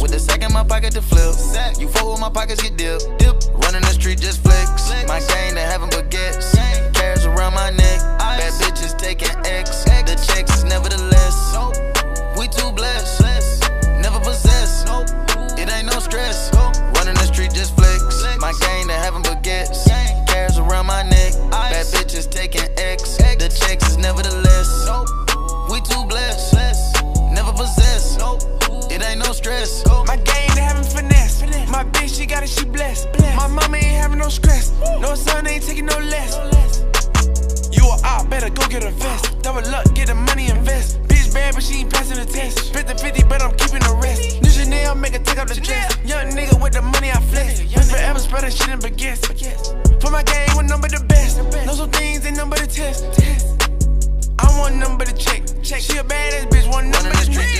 With the sack in my pocket to flip. You fuck with my pockets, get dip. Running the street, just flex. My gang to heaven baguettes. Cares around my neck. Bad bitches taking X. The checks is nevertheless. We too blessed. Never possess. It ain't no stress. Running the street, just flex. My gang to heaven baguettes. Cares around my neck. Bad bitches taking X. The checks is nevertheless. We too blessed. Never possess. It ain't no stress. My game to having finesse. My bitch, she got it, she blessed. My mama ain't having no stress. No son ain't taking no less. You a op, better go get a vest. Double up, get the money, invest. Bitch bad, but she ain't passing the test. 50-50, but I'm keeping the rest. New Chanel, make her take up the dress. Young nigga with the money, I flex. Been forever spreading shit in baguettes. For my gang, with none but the best. Know some things, ain't none but a test. I want none but a check. She a badass bitch, want none but a street.